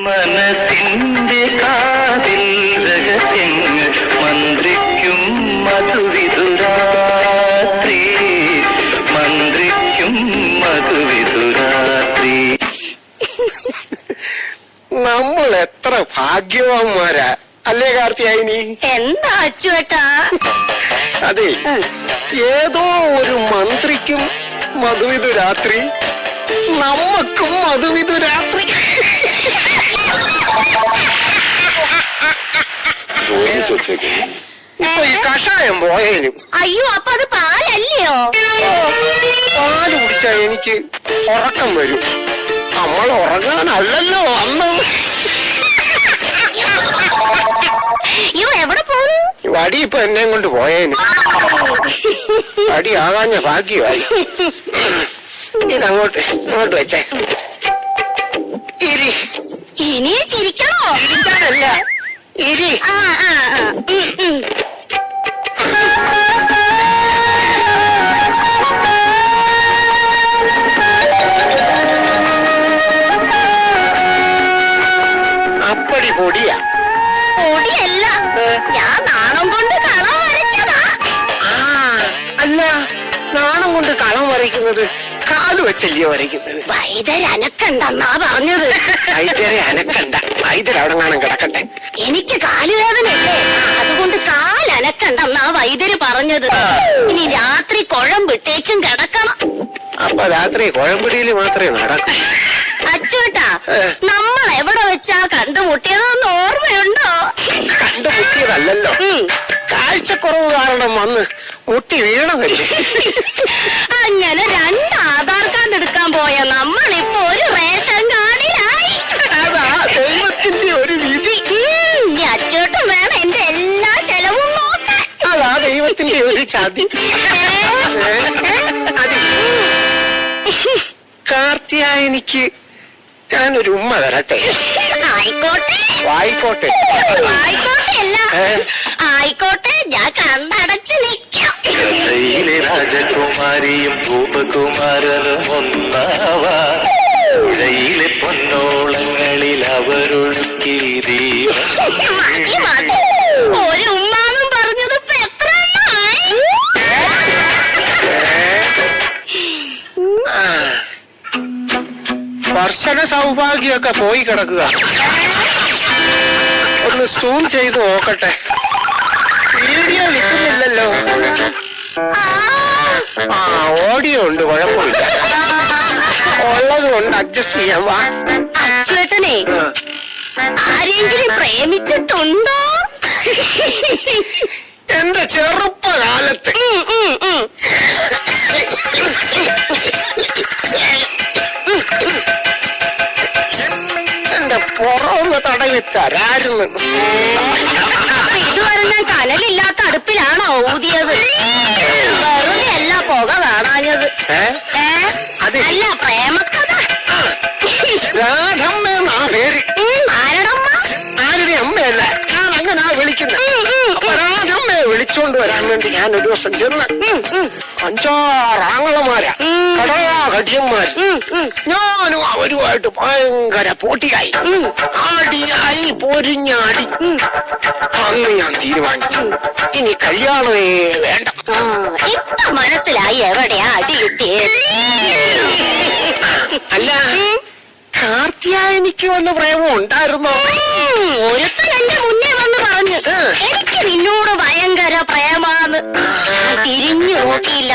മനസ്സിന്റെ കാതിൽ രഹസ്യങ്ങൾ മന്ത്രിക്കും മധുവിധുരാത്രി, മന്ത്രിക്കും മധുവിധുരാത്രി. നമ്മൾ എത്ര ഭാഗ്യവാന്മാരാ അല്ലേ കാർത്തിയായിനി? എന്താ അച്ചുവേട്ടാ? അതെ, ഏതോ ഒരു മന്ത്രിക്കും മധുവിധുരാത്രി, നമ്മക്കും മധുവിധുരാത്രി. ഇപ്പൊ ഈ കഷായം പോയേനും. അയ്യോ, അപ്പൊ അത് പാലല്ലയോ? പാല് കുടിച്ചാ എനിക്ക് ഉറക്കം വരും. നമ്മൾ ഉറങ്ങാനല്ലല്ലോ അന്ന്. അയ്യോ, എവിടെ പോന്നു? വടി ഇപ്പൊ എന്നെ കൊണ്ട് പോയേന്. വടി ആകാഞ്ഞ ഭാഗ്യമായി. ഇതങ്ങോട്ട് ഇങ്ങോട്ട് വെച്ചേ. ഇരി. ഇനിയും ചിരിക്കണോ? ചിരിക്കാനല്ല, ഇരി. അപ്പടി പൊടിയാ. പൊടിയല്ല, ഞാൻ നാണം കൊണ്ട് കളം വരച്ചതാ. അല്ല, നാണം കൊണ്ട് കളം വരയ്ക്കുന്നത് കാല് വെച്ചല്ലയോ വരയ്ക്കുന്നത്? വൈദ്യരനക്കണ്ടെന്നാ പറഞ്ഞത്. വൈദ്യരെ അനക്കണ്ട, വൈദ്യർ അവിടെ കാണാൻ കിടക്കട്ടെ. എനിക്ക് കാലുവേദനയല്ലേ, അതുകൊണ്ട് കാലനക്കണ്ടെന്നാ വൈദ്യര് പറഞ്ഞത്. ഇനി രാത്രി കുഴമ്പിട്ടേച്ചും കിടക്കണം. അപ്പൊ രാത്രി കുഴമ്പിടിയിൽ മാത്രമേ നടക്കൂ. അച്ചുവേട്ടാ, നമ്മൾ എവിടെ വെച്ചാ കണ്ടുമുട്ടിയതെന്ന് ഓർമ്മയുണ്ടോ? കണ്ടുമുട്ടിയതല്ലോ, കാഴ്ചക്കുറവ് കാരണം വന്ന് മുട്ടി വീണതല്ലേ. അങ്ങനെ 2 ആധാർ കാർഡ് എടുക്കാൻ പോയ നമ്മളിപ്പോ ഒരു റേഷൻ കാർഡിലായി. അതാ ദൈവത്തിന്റെ ഒരു വിധി. ഈ അച്ചോട്ടും വേണം എന്റെ എല്ലാ ചെലവും നോക്കാൻ. അതാ ദൈവത്തിന്റെ ഒരു ചതി. കാർത്തിയായനിക്ക് ഞാനൊരു ഉമ്മ തരട്ടെ? ആയിക്കോട്ടെ. ആയിക്കോട്ടെ. ആയിക്കോട്ടെ അല്ല, ആയിക്കോട്ടെ. ഞാൻ കണ്ണടച്ച് നിൽക്കാം. കഥയിലെ രാജകുമാരിയും ഭൂപകുമാരനും ഒന്നാവാ, പുഴയിലെ പൊന്നോളങ്ങളിൽ അവരൊഴുക്കി മതി മതി, ഒരു ഉമ്മാന്നും പറഞ്ഞത് ഇപ്പൊ എത്ര എണ്ണമായി? സ്പർശന സൗഭാഗ്യമൊക്കെ പോയി കിടക്കുക. ഒന്ന് സൂം ചെയ്ത് നോക്കട്ടെ. വീഡിയോ നിൽക്കുന്നില്ലല്ലോ. ഓഡിയോ ഉണ്ട്, കുഴപ്പമില്ല. ഉള്ളത് കൊണ്ട് അഡ്ജസ്റ്റ് ചെയ്യാൻ വാ. അച്ചുവേട്ടനെ ആരെങ്കിലും പ്രേമിച്ചിട്ടുണ്ടോ? എന്റെ ചെറുപ്പകാലത്ത് എന്റെ പുറമൊന്ന് തടവി തരായിരുന്നു. ഇതുവരെ ഞാൻ കനലില്ലാത്ത അടുപ്പിലാണോ ഊതിയത്? വെറുതെ അല്ല പുക കാണാഞ്ഞത്. അല്ല, പ്രേമക്കഥ. രാധമ്മ പേര്. ആരടമ്മ? ആരുടെ അമ്മയല്ല, ഞാൻ അങ്ങനെ വിളിക്കുന്നത്. അപ്പൊ രാധമ്മയെ വിളിച്ചോണ്ട് വരാൻ വേണ്ടി ഞാൻ ഒരു ദിവസം ചെന്ന് 5-6 ആങ്ങളമാരാ, കടയാഘട്യന്മാര്. ഞാനും അവരുമായിട്ട് ഭയങ്കര പോട്ടിയായി, അടിയായി പൊരിഞ്ഞാടി. അന്ന് ഞാൻ തീരുമാനിച്ചു, ഇനി കല്യാണമേ വേണ്ട. ഇപ്പൊ മനസ്സിലായി എവിടെയാ അടി കിട്ടിയത്. അല്ല, കാർത്തിയായനിക്ക് വല്ല പ്രേമം ഉണ്ടായിരുന്നോ? ഒരുത്തൻ എന്റെ മുന്നേ വന്ന് പറഞ്ഞു എനിക്ക് നിന്നോട് ഭയങ്കര പ്രേമാന്ന്. തിരിഞ്ഞു നോക്കിയില്ല.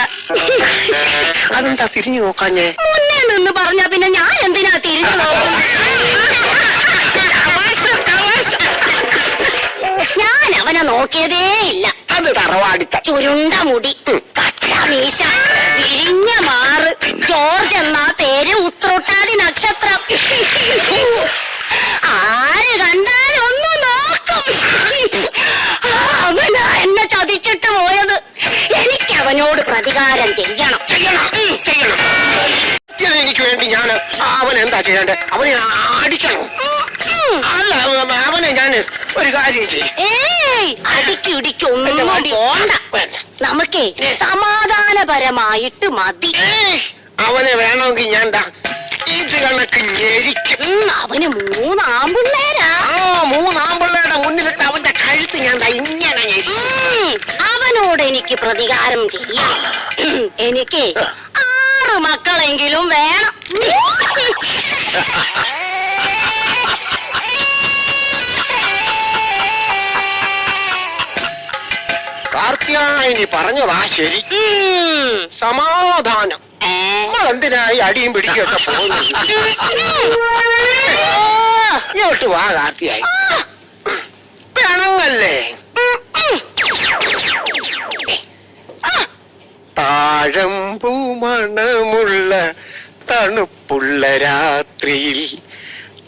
അതെന്താ തിരിഞ്ഞു നോക്കാഞ്ഞേ? മുന്നേ നിന്ന് പറഞ്ഞാ പിന്നെ ഞാൻ എന്തിനാ തിരിഞ്ഞു നോക്കുന്നത്? ഞാൻ അവനെ നോക്കിയതേ ഇല്ല. അത് തറവാടിത്ത. ചുരുണ്ട മുടി, കട്ട മീശ, വിരിഞ്ഞ മാറ്, ജോർജ് എന്നാ പേര്, ഉത്രോട്ടാതി നക്ഷത്രം. ആര് കണ്ടാലും ഒന്ന് നോക്കും. അവനാ എന്നെ ചതിച്ചിട്ട് പോയത്. എനിക്ക് അവനോട് പ്രതികാരം ചെയ്യണം. എനിക്ക് വേണ്ടി ഞാൻ അവൻ എന്താ ചെയ്യണ്ടേ? അവനെ അടിക്കണം. അല്ല, അവനെ ഞാൻ ഒരു കാര്യം ചെയ്യും. അടിക്കുടിക്കൊന്നും പോണ്ട. നമുക്കേ സമാധാനപരമായിട്ട് മതി. അവനെ വേണമെങ്കിൽ ഞാൻ ഇത് കണക്ക് ഞെരിക്കും. അവന് 3 ആമ്പിള്ളേരാ. ആ 3 ആമ്പിള്ളേരുടെ മുന്നിലിട്ട് അവന്റെ കഴുത്ത് ഞാൻ ദാ ഇങ്ങനെ ഞെരിച്ചു. അവനോട് എനിക്ക് പ്രതികാരം ചെയ്യാം. എനിക്ക് 6 മക്കളെങ്കിലും വേണം. കാർത്തിയായനി പറഞ്ഞതാ ശരി. സമാധാനം. നമ്മൾ എന്തിനായി അടിയും പിടിക്കൊക്കെ പോകുന്നത്? ഇങ്ങോട്ട് വാ കാർത്തിയായി. പിണങ്ങല്ലേ? താഴമ്പൂ മണമുള്ള തണുപ്പുള്ള രാത്രിയിൽ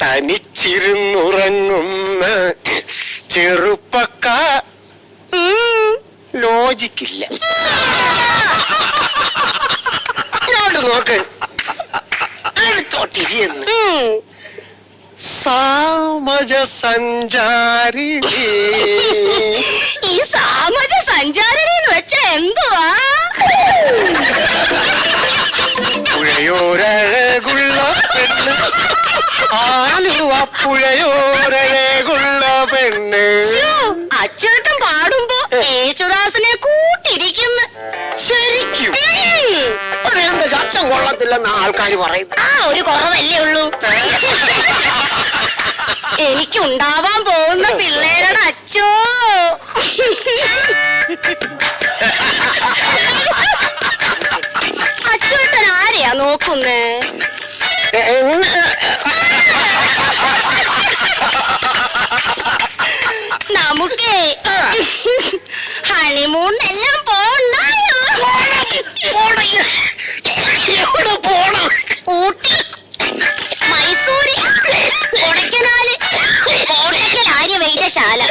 തനിച്ചിരുന്നുറങ്ങുന്ന ചെറുപ്പക്കാ ലോജിക്കില്ല. ഇങ്ങോട്ട് നോക്ക്. അടുത്തോട്ടിരിയെന്ന്. സാമജ സഞ്ചാരിണി. ഈ സാമജ സഞ്ചാരിണി എന്ന് വെച്ച എന്തുവാ? പുഴയോരഴകുള്ള പെണ്ണ്, ആലുവ പുഴയോരഴകുള്ള പെണ്ണ്. അച്ചേട്ടൻ പാടുമ്പോ യേശുദാസിനെ കൂട്ടിരിക്കുന്നു. ശരിക്കും എന്റെ ചട്ടം കൊള്ളത്തില്ലെന്ന് ആൾക്കാർ പറയുന്നു. ആ ഒരു കുറവല്ലേ ഉള്ളൂ. എനിക്കുണ്ടാവാൻ പോകുന്ന പിള്ളേരുടെ അച്ചോ. അച്ചോട്ടൻ ആരെയാ നോക്കുന്നേ? നമുക്കേ ഹണിമൂണെല്ലാം പോണോ? എവിടെ പോണം? ഊട്ടി, മൈസൂര്, കൊടൈക്കനാല്, കോട്ടയ്ക്കൽ ആര്യവൈദ്യശാല.